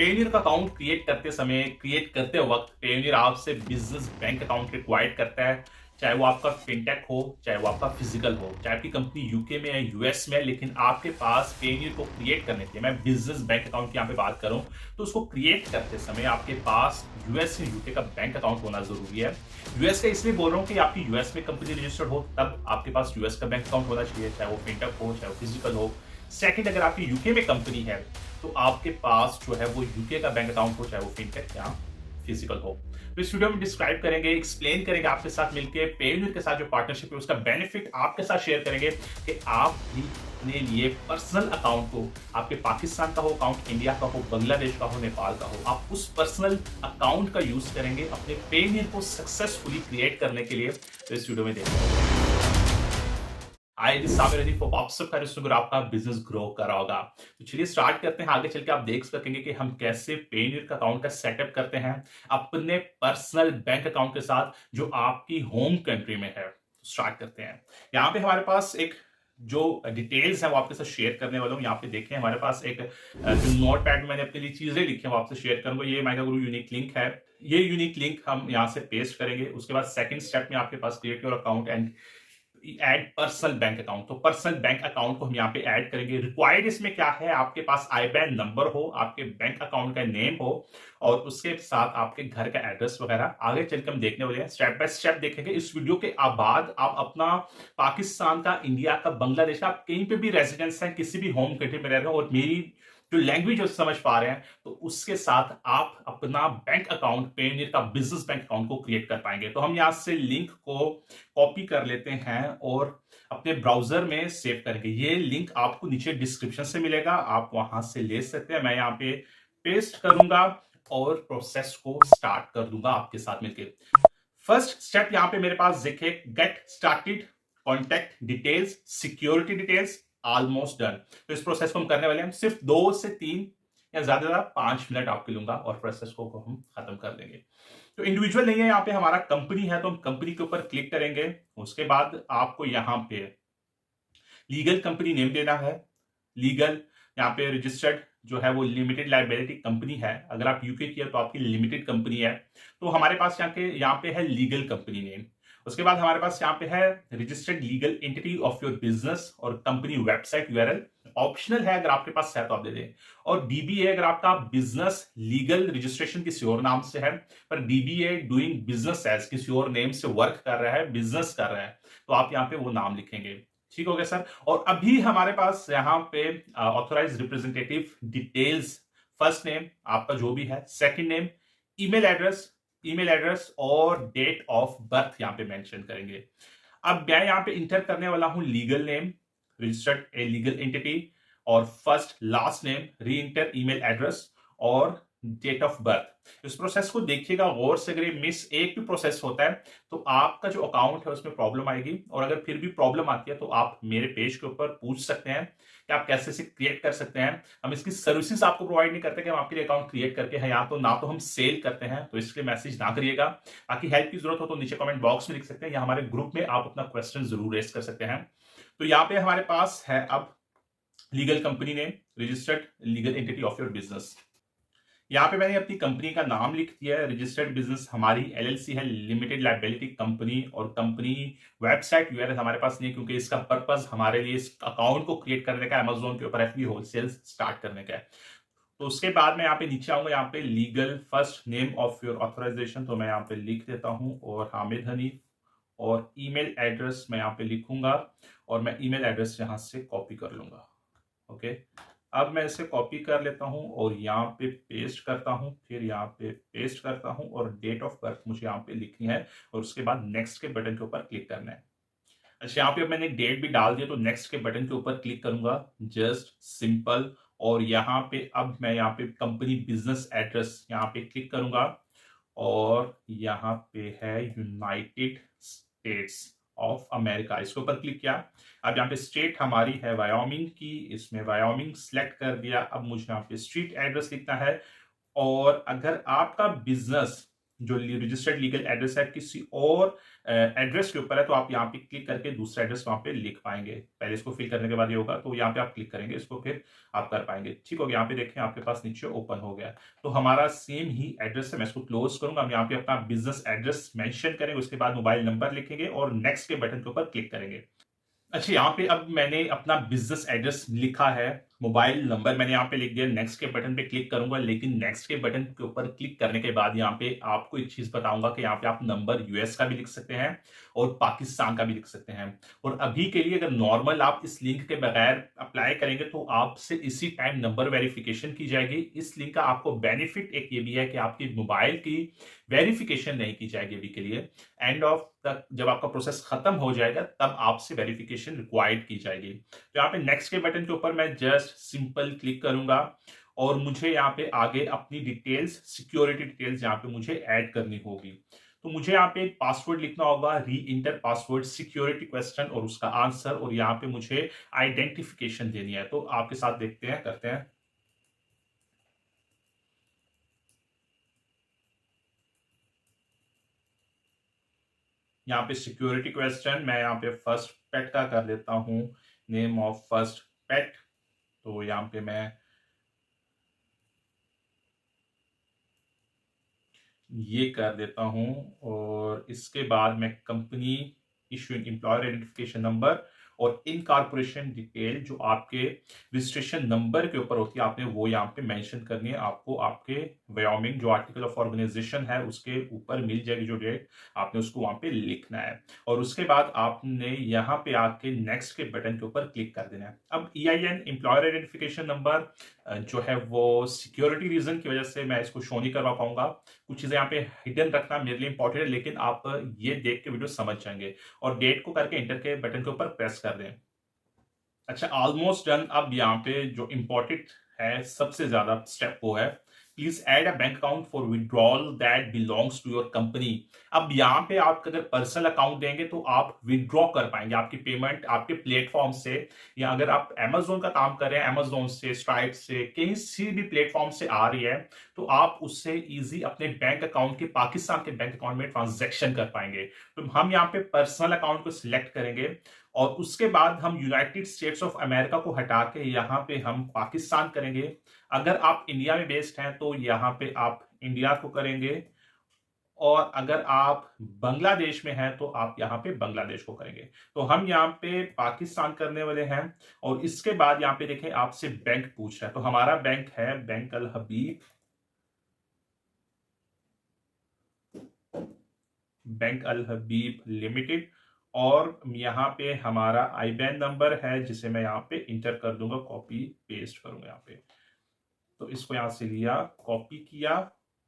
Payoneer का account create करते वक्त पेयोनियर आपसे बिजनेस बैंक अकाउंट रिक्वायर्ड करता है। चाहे वो आपका फिनटेक हो, चाहे वो आपका फिजिकल हो, चाहे आपकी कंपनी यूके में है, यूएस में है, लेकिन आपके पास पेयोनियर को क्रिएट करने के लिए, मैं बिजनेस बैंक अकाउंट की यहाँ पे बात करूं, तो उसको क्रिएट करते समय आपके पास यूएस या यूके का बैंक अकाउंट होना जरूरी है। यूएस का इसलिए बोल रहा हूँ कि आपकी यूएस में कंपनी रजिस्टर्ड हो तब आपके पास यूएस का बैंक अकाउंट होना चाहिए, चाहे वो फिनटेक हो, चाहे वो फिजिकल हो। सेकंड, अगर आपकी यूके में कंपनी है तो आपके पास जो है वो यूके का बैंक अकाउंट हो, चाहे वो फिनटेक या फिजिकल हो। तो इस वीडियो में डिस्क्राइब करेंगे, एक्सप्लेन करेंगे आपके साथ मिलकर, पेयोनियर के साथ जो पार्टनरशिप है उसका बेनिफिट आपके साथ शेयर करेंगे कि आप भी अपने लिए पर्सनल अकाउंट को, आपके पाकिस्तान का हो अकाउंट, इंडिया का हो, बांग्लादेश का हो, नेपाल का हो, आप उस पर्सनल अकाउंट का यूज करेंगे अपने पेयोनियर को सक्सेसफुली क्रिएट करने के लिए। तो इस वीडियो में देखिए। आई दिस सामिर रेडी फॉर व्हाट्सएप का रिश्तों आपका बिजनेस ग्रो करा होगा। तो चलिए स्टार्ट करते हैं। आगे चल के आप देख सकेंगे कि हम कैसे पेयोनियर का अकाउंट का सेटअप करते हैं अपने पर्सनल बैंक अकाउंट के साथ जो आपकी होम कंट्री में है। स्टार्ट करते हैं। यहाँ पे हमारे पास एक जो डिटेल्स है वो आपके साथ शेयर करने वाला हूँ। यहाँ पे देखें हमारे पास एक जो नोट पैड में मैंने अपने लिए चीजें लिखी है वो आपसे शेयर करूंगा। ये माइका गुरु यूनिक लिंक है। ये यूनिक लिंक हम यहाँ से पेस्ट करेंगे। उसके बाद सेकंड स्टेप में आपके पास create your account and add personal bank account. तो पर्सनल बैंक अकाउंट को हम यहाँ पे ऐड करेंगे। रिक्वायर्ड इसमें क्या है, आपके पास आईबैन नंबर हो, आपके बैंक अकाउंट का नेम हो और उसके साथ आपके घर का एड्रेस वगैरह। आगे चलकर हम देखने वाले हैं, स्टेप बाय स्टेप देखेंगे। इस वीडियो के बाद आप अपना पाकिस्तान का, इंडिया का, बांग्लादेश का, आप कहीं पे भी रेजिडेंस है, किसी भी होम कंट्री में रह रहे हो और मेरी जो लैंग्वेज समझ पा रहे हैं, तो उसके साथ आप अपना बैंक अकाउंट, पेयोनियर का बिजनेस बैंक अकाउंट को क्रिएट कर पाएंगे। तो हम यहां से लिंक को कॉपी कर लेते हैं और अपने ब्राउजर में सेव करेंगे। ये लिंक आपको नीचे डिस्क्रिप्शन से मिलेगा, आप वहां से ले सकते हैं। मैं यहाँ पे पेस्ट करूंगा और प्रोसेस को स्टार्ट कर दूंगा आपके साथ मिलकर। फर्स्ट स्टेप यहाँ पे मेरे पास देखे, get started, contact details, security details, almost done. तो इस प्रोसेस को हम करने वाले हैं सिर्फ 2 से 3 या ज्यादा 5 मिनट आपके लूंगा और प्रोसेस को हम खत्म कर देंगे। तो इंडिविजुअल नहीं है, यहाँ पे हमारा कंपनी है तो हम कंपनी के ऊपर क्लिक करेंगे। उसके बाद आपको यहाँ पे लीगल कंपनी नेम देना है। लीगल यहाँ पे रजिस्टर्ड जो है वो लिमिटेड लाइबिलिटी कंपनी है। अगर आप यूके की है तो आपकी लिमिटेड कंपनी है। तो हमारे पास यहाँ पे है लीगल कंपनी नेम। उसके बाद हमारे पास यहाँ पे है registered legal entity of your business और कंपनी वेबसाइट यूआरएल। ऑप्शनल है, अगर आपके पास है तो आप दे दें। और डीबीए, अगर आपका बिजनेस लीगल रजिस्ट्रेशन किसी और नाम से है पर डीबीए डूइंग बिजनेस एज किसी और नेम से वर्क कर रहा है, बिजनेस कर रहा है, तो आप यहाँ पे वो नाम लिखेंगे। ठीक हो गया सर। और अभी हमारे पास यहाँ पे authorise representative details, first name आपका जो भी है, सेकंड नेम, ईमेल एड्रेस और डेट ऑफ बर्थ यहाँ पे मेंशन करेंगे। अब मैं यहाँ पे इंटर करने वाला हूं legal name, registered a legal entity, और फर्स्ट लास्ट नेम, री इंटर ईमेल एड्रेस और डेट ऑफ बर्थ। इस प्रोसेस को देखिएगा गौर से। अगर ये मिस एक भी प्रोसेस होता है तो आपका जो अकाउंट है उसमें प्रॉब्लम आएगी। और अगर फिर भी प्रॉब्लम आती है तो आप मेरे पेज के ऊपर पूछ सकते हैं कि आप कैसे से क्रिएट कर सकते हैं। हम इसकी सर्विसेज आपको प्रोवाइड नहीं करते कि हम आपके लिए अकाउंट क्रिएट करके है, या तो ना तो हम सेल करते हैं, तो इसके लिए मैसेज ना करिएगा। बाकी हेल्प की जरूरत हो तो नीचे कमेंट बॉक्स में लिख सकते हैं या हमारे ग्रुप में आप अपना क्वेश्चन जरूर रेज कर सकते हैं। तो यहाँ पे हमारे पास है अब legal company name, registered legal entity of your business. यहाँ पे मैंने अपनी कंपनी का नाम लिख दिया है। रजिस्टर्ड बिजनेस हमारी एलएलसी है, लिमिटेड लाइबिलिटी कंपनी, और कंपनी वेबसाइट यूआरएल हमारे पास नहीं है क्योंकि इसका पर्पस हमारे लिए इस अकाउंट को क्रिएट करने का, अमेजोन के ऊपर एफबी होलसेल स्टार्ट करने का है। तो उसके बाद मैं यहाँ पे नीचे आऊंगा, यहाँ पे legal first name of your authorisation, तो मैं यहाँ पे लिख देता हूँ, और हामिद हनीफ, और ईमेल एड्रेस मैं यहाँ पे लिखूंगा और मैं ईमेल एड्रेस यहाँ से कॉपी कर लूंगा। ओके, अब मैं इसे कॉपी कर लेता हूं और यहाँ पे पेस्ट करता हूं, फिर यहाँ पे पेस्ट करता हूं, और डेट ऑफ बर्थ मुझे यहाँ पे लिखनी है और उसके बाद नेक्स्ट के बटन के ऊपर क्लिक करना है। अच्छा, यहाँ पे मैंने डेट भी डाल दिया तो नेक्स्ट के बटन के ऊपर क्लिक करूंगा, जस्ट सिंपल। और यहाँ पे अब मैं यहाँ पे कंपनी बिजनेस एड्रेस यहाँ पे क्लिक करूंगा और यहाँ पे है यूनाइटेड स्टेट्स ऑफ अमेरिका, इसके ऊपर क्लिक किया। अब यहाँ पे स्टेट हमारी है वायोमिंग की, इसमें वायोमिंग सिलेक्ट कर दिया। अब मुझे यहाँ पे स्ट्रीट एड्रेस लिखना है। और अगर आपका बिजनेस जो रजिस्टर्ड लीगल एड्रेस है किसी और एड्रेस के ऊपर है, तो आप यहाँ पे क्लिक करके दूसरा एड्रेस वहां पे लिख पाएंगे। पहले इसको फिल करने के बाद ये होगा, तो यहाँ पे आप क्लिक करेंगे इसको, फिर आप कर पाएंगे। ठीक हो गया, यहाँ पे देखें आपके पास नीचे ओपन हो गया। तो हमारा सेम ही एड्रेस है, मैं इसको क्लोज करूंगा। हम यहाँ पे अपना बिजनेस एड्रेस मेंशन करेंगे, उसके बाद मोबाइल नंबर लिखेंगे और नेक्स्ट के बटन के ऊपर क्लिक करेंगे। अच्छा, यहाँ पे अब मैंने अपना बिजनेस एड्रेस लिखा है, मोबाइल नंबर मैंने यहाँ पे लिख दिया। नेक्स्ट के बटन पे क्लिक करूंगा, लेकिन नेक्स्ट के बटन के ऊपर क्लिक करने के बाद यहाँ पे आपको एक चीज बताऊंगा कि यहाँ पे आप नंबर यूएस का भी लिख सकते हैं और पाकिस्तान का भी लिख सकते हैं। और अभी के लिए अगर नॉर्मल आप इस लिंक के बगैर अप्लाई करेंगे तो आपसे इसी टाइम नंबर वेरिफिकेशन की जाएगी। इस लिंक का आपको बेनिफिट एक ये भी है कि आपकी मोबाइल की वेरिफिकेशन नहीं की जाएगी अभी के लिए। एंड ऑफ तक जब आपका प्रोसेस खत्म हो जाएगा तब आपसे वेरिफिकेशन रिक्वायर्ड की जाएगी। तो यहाँ पे नेक्स्ट के बटन के ऊपर मैं जस्ट सिंपल क्लिक करूंगा और मुझे यहाँ पे आगे अपनी डिटेल्स, सिक्योरिटी डिटेल्स यहाँ पे मुझे ऐड करनी होगी। तो मुझे यहाँ पे पासवर्ड लिखना होगा, री इंटर पासवर्ड, सिक्योरिटी क्वेश्चन और उसका आंसर, और यहाँ पे मुझे आइडेंटिफिकेशन देनी है। तो आपके साथ देखते हैं, करते हैं। यहाँ पे सिक्योरिटी क्वेश्चन मैं यहाँ पे फर्स्ट पेट का कर देता हूँ, नेम ऑफ फर्स्ट पेट। तो यहाँ पे मैं ये कर देता हूं, और इसके बाद मैं company issuing employer identification number और इनकॉर्पोरेशन डिटेल जो आपके रजिस्ट्रेशन नंबर के ऊपर होती है, आपने वो यहाँ पे मेंशन करनी है। आपको आपके वायोमिंग जो आर्टिकल ऑफ ऑर्गेनाइजेशन है उसके ऊपर मिल जाएगी जो डेट, आपने उसको वहां पे लिखना है। और उसके बाद आपने यहाँ पे आके नेक्स्ट के बटन के ऊपर क्लिक कर देना है। अब EIN एम्प्लॉयर आइडेंटिफिकेशन नंबर जो है वो सिक्योरिटी रीजन की वजह से मैं इसको शो नहीं करवा पाऊंगा। कुछ चीजें यहाँ पे हिडन रखना मेरे लिए इंपॉर्टेंट है, लेकिन आप ये देख के वीडियो समझ जाएंगे। और डेट को करके इंटर के बटन के ऊपर प्रेस कर दें। अच्छा, ऑलमोस्ट डन। अब यहाँ पे जो इंपॉर्टेंट है सबसे ज्यादा स्टेप वो है, please add a bank account for withdrawal that belongs to your company. अब यहाँ पे आप अगर पर्सनल अकाउंट देंगे तो आप विड्रॉ कर पाएंगे आपकी पेमेंट आपके प्लेटफॉर्म से, या अगर आप अमेजोन का काम कर रहे हैं, अमेजोन से, स्ट्राइप से, कहीं सी भी प्लेटफॉर्म से आ रही है, तो आप उससे इजी अपने बैंक अकाउंट के, पाकिस्तान के बैंक अकाउंट में ट्रांजेक्शन कर पाएंगे। तो हम यहाँ पे पर्सनल अकाउंट को सिलेक्ट करेंगे और उसके बाद हम यूनाइटेड स्टेट्स ऑफ अमेरिका को हटा के यहाँ पे हम पाकिस्तान करेंगे। अगर आप इंडिया में बेस्ड हैं तो यहाँ पे आप इंडिया को करेंगे, और अगर आप बांग्लादेश में हैं तो आप यहाँ पे बांग्लादेश को करेंगे। तो हम यहाँ पे पाकिस्तान करने वाले हैं। और इसके बाद यहाँ पे देखें आपसे बैंक पूछ रहा है, तो हमारा बैंक है बैंक अल हबीब, बैंक अल हबीब लिमिटेड। और यहाँ पे हमारा आईबैन नंबर है जिसे मैं यहाँ पे इंटर कर दूंगा, कॉपी पेस्ट करूंगा यहाँ पे। तो इसको यहाँ से लिया, कॉपी किया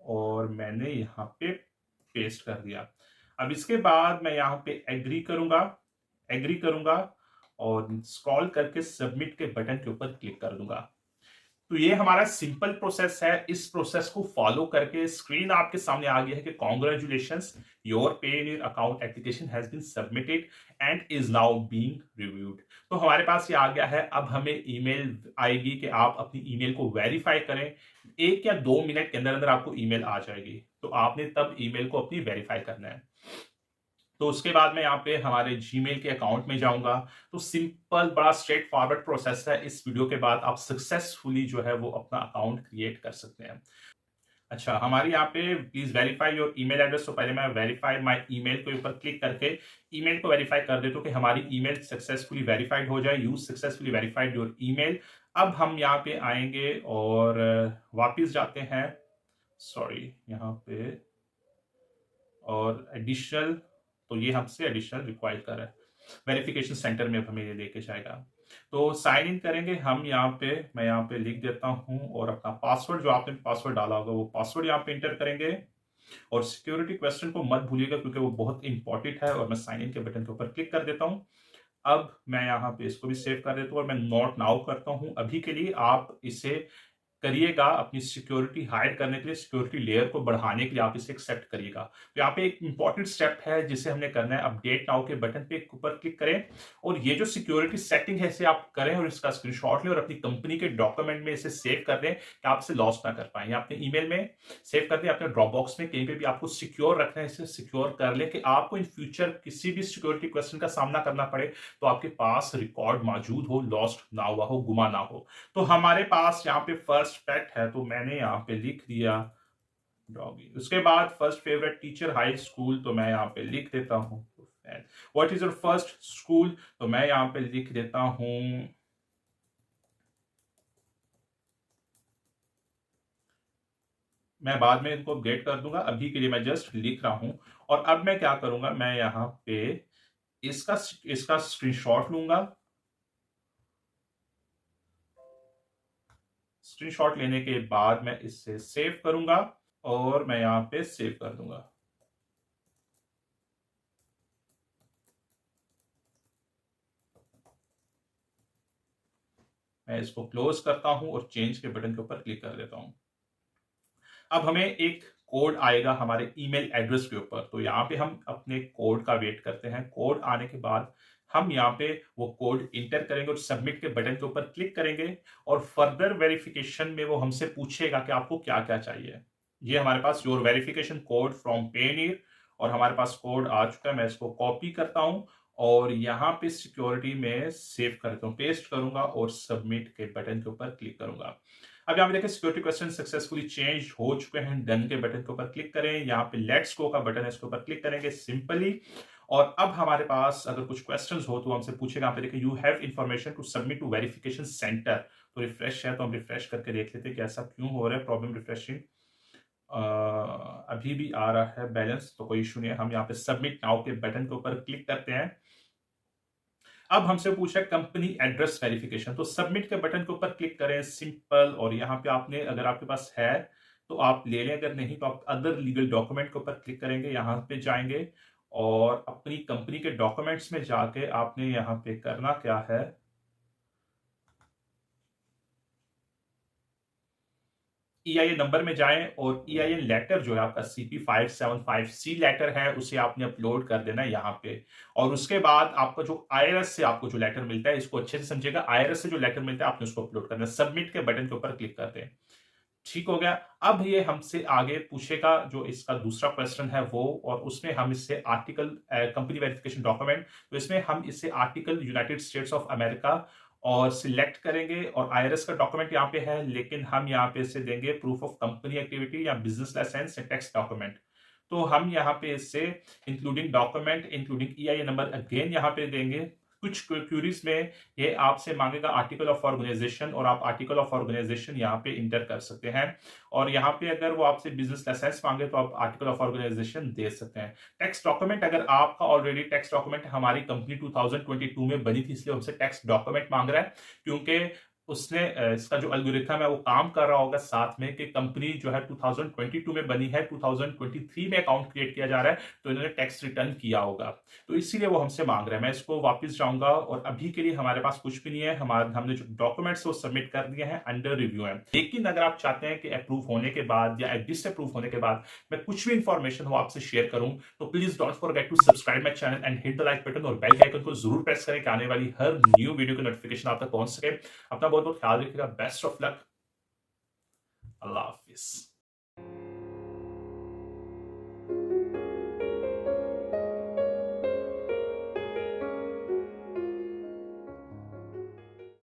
और मैंने यहाँ पे पेस्ट कर दिया। अब इसके बाद मैं यहाँ पे एग्री करूंगा, एग्री करूंगा और स्क्रॉल करके सबमिट के बटन के ऊपर क्लिक कर दूंगा। तो ये हमारा सिंपल प्रोसेस है। इस प्रोसेस को फॉलो करके स्क्रीन आपके सामने आ गया है कि congratulations, your Payoneer account application has been submitted and is now being reviewed. तो हमारे पास ये आ गया है। अब हमें ईमेल आएगी कि आप अपनी ईमेल को वेरीफाई करें। 1 या 2 मिनट के अंदर अंदर आपको ईमेल आ जाएगी, तो आपने तब ईमेल को अपनी वेरीफाई करना है। तो उसके बाद मैं यहाँ पे हमारे जीमेल के अकाउंट में जाऊंगा। तो सिंपल, बड़ा स्ट्रेट फॉरवर्ड प्रोसेस है। इस वीडियो के बाद आप सक्सेसफुली जो है वो अपना अकाउंट क्रिएट कर सकते हैं। अच्छा, हमारे यहाँ पे please verify your email address. तो पहले मैं वेरीफाई माय ईमेल के ऊपर क्लिक करके ईमेल को वेरीफाई कर देता हूँ कि हमारी ईमेल सक्सेसफुली वेरीफाइड हो जाए। Use successfully verified your email. अब हम यहाँ पे आएंगे और वापिस जाते हैं, सॉरी यहाँ पे, और एडिशनल, तो ये हमसे एडिशनल रिक्वायर कर रहा है। वेरिफिकेशन सेंटर में हमें ये लेके जाएगा। तो साइन इन करेंगे हम यहाँ पे, मैं यहाँ पे लिख देता हूँ, और अपना पासवर्ड जो आपने पासवर्ड डाला होगा वो पासवर्ड यहाँ पे इंटर करेंगे। और सिक्योरिटी क्वेश्चन को मत भूलिएगा क्योंकि वो बहुत इंपॉर्टेंट है। और मैं साइन इन के बटन के ऊपर क्लिक कर देता हूँ। अब मैं यहाँ पे इसको भी सेव कर देता हूँ और मैं नोट नाउ करता हूँ। अभी के लिए आप इसे करिएगा अपनी सिक्योरिटी हाइड करने के लिए, सिक्योरिटी लेयर को बढ़ाने के लिए आप इसे एक्सेप्ट करिएगा। तो यहाँ पे एक इंपॉर्टेंट स्टेप है जिसे हमने करना है, अपडेट नाउ के बटन पे ऊपर क्लिक करें और ये जो सिक्योरिटी सेटिंग है इसे आप करें और इसका स्क्रीनशॉट लें और अपनी कंपनी के डॉक्यूमेंट में इसे सेव कर दें कि आप इसे लॉस ना कर पाए। या अपने ईमेल में सेव कर दें, अपने ड्रॉप बॉक्स में कहीं पे भी आपको सिक्योर रखना है, इसे सिक्योर कर लें कि आपको इन फ्यूचर किसी भी सिक्योरिटी क्वेश्चन का सामना करना पड़े तो आपके पास रिकॉर्ड मौजूद हो, लॉस्ट ना हुआ हो, गुमा ना हो। तो हमारे पास यहाँ पे फर्स्ट फैक्ट है तो मैंने यहाँ पे लिख दिया डॉगी। उसके बाद first favourite teacher high school, तो मैं यहाँ पे लिख देता हूँ what is your first school, तो मैं यहाँ पे लिख देता हूँ मैं बाद में इनको अपडेट कर दूंगा, अभी के लिए मैं जस्ट लिख रहा हूं। और अब मैं क्या करूंगा, मैं यहाँ पे इसका इसका स्क्रीनशॉट लूंगा। स्क्रीनशॉट लेने के बाद मैं इससे सेव करूंगा और मैं यहाँ पे सेव कर दूंगा। मैं इसको क्लोज करता हूं और चेंज के बटन के ऊपर क्लिक कर देता हूं। अब हमें एक कोड आएगा हमारे ईमेल एड्रेस के ऊपर, तो यहाँ पे हम अपने कोड का वेट करते हैं। कोड आने के बाद हम यहाँ पे वो कोड इंटर करेंगे और सबमिट के बटन के ऊपर क्लिक करेंगे और फर्दर वेरिफिकेशन में वो हमसे पूछेगा कि आपको क्या क्या चाहिए। ये हमारे पास योर वेरिफिकेशन कोड फ्रॉम पेनीर और हमारे पास कोड आ चुका है। मैं इसको कॉपी करता हूं और यहाँ पे सिक्योरिटी में सेव करता हूँ, पेस्ट करूंगा और सबमिट के बटन के ऊपर क्लिक करूंगा। अब यहाँ पे देखिए सिक्योरिटी क्वेश्चन सक्सेसफुली चेंज हो चुके हैं। डन के बटन के ऊपर क्लिक करें, यहाँ पे लेट्स गो का बटन है, इसके ऊपर क्लिक करेंगे सिंपली। और अब हमारे पास अगर कुछ क्वेश्चंस हो तो हमसे पूछेगा, यहाँ पे देखिए you have information to submit to verification centre. तो रिफ्रेश है तो हम रिफ्रेश करके देख लेते हैं कि ऐसा क्यों हो रहा है, प्रॉब्लम रिफ्रेशिंग। अभी भी आ रहा है बैलेंस, तो कोई इशू नहीं है। हम यहाँ पे सबमिट नाउ के बटन के ऊपर क्लिक करते हैं। अब हमसे पूछा है कंपनी एड्रेस वेरिफिकेशन, तो सबमिट के बटन के ऊपर क्लिक करें सिंपल। और यहाँ पे आपने अगर आपके पास है तो आप ले लें, अगर नहीं तो आप अदर लीगल डॉक्यूमेंट के ऊपर क्लिक करेंगे। यहाँ पे जाएंगे और अपनी कंपनी के डॉक्यूमेंट्स में जाके आपने यहाँ पे करना क्या है, EIN नंबर में जाएं और EIN लेटर जो है आपका CP575C लेटर है उसे आपने अपलोड कर देना है यहाँ पे। और उसके बाद आपका जो IRS से आपको जो लेटर मिलता है, इसको अच्छे से समझिएगा, IRS से जो लेटर मिलता है आपने उसको अपलोड करना है। सबमिट के बटन के ऊपर क्लिक कर दें। ठीक हो गया। अब ये हमसे आगे पूछेगा जो इसका दूसरा क्वेश्चन है वो, और उसमें हम इससे आर्टिकल कंपनी वेरिफिकेशन डॉक्यूमेंट, तो इसमें हम इससे article United states of America और सिलेक्ट करेंगे और IRS का डॉक्यूमेंट यहाँ पे है, लेकिन हम यहाँ पे इसे देंगे प्रूफ ऑफ कंपनी एक्टिविटी या बिजनेस लाइसेंस या टैक्स डॉक्यूमेंट। तो हम यहाँ पे इससे including document including EIN number again यहाँ पे देंगे। कुछ क्यूरीज में ये आपसे मांगेगा आर्टिकल ऑफ ऑर्गेनाइजेशन और आप आर्टिकल ऑफ ऑर्गेनाइजेशन यहाँ पे इंटर कर सकते हैं। और यहाँ पे अगर वो आपसे बिजनेस लाइसेंस मांगे तो आप आर्टिकल ऑफ ऑर्गेनाइजेशन दे सकते हैं। टैक्स डॉक्यूमेंट, अगर आपका ऑलरेडी टैक्स डॉक्यूमेंट हमारी कंपनी 2022 में बनी थी इसलिए हमसे टैक्स डॉक्यूमेंट मांग रहा है, क्योंकि उसने इसका जो एल्गोरिथम है वो काम कर रहा होगा साथ में कि कंपनी जो है 2022 में बनी है, 2023 में अकाउंट क्रिएट किया जा रहा है तो इन्होंने टैक्स रिटर्न किया होगा, तो इसीलिए वो हमसे मांग रहे हैं। मैं इसको वापस जाऊंगा और अभी के लिए हमारे पास कुछ भी नहीं है, हमने जो डॉक्यूमेंट्स वो सबमिट कर दिए हैं, अंडर रिव्यू है। लेकिन अगर आप चाहते हैं कि अप्रूव होने के बाद या डिस अप्रूव होने के बाद मैं कुछ भी इंफॉर्मेशन हो आपसे शेयर करूं तो please don't forget to subscribe my channel and hit the like button और बेल आइकन को जरूर प्रेस करें कि आने वाली हर न्यू वीडियो की नोटिफिकेशन आप तक पहुंच सके। अपना बहुत बहुत ख्याल रखिएगा, बेस्ट ऑफ लक, अल्लाह हाफिज।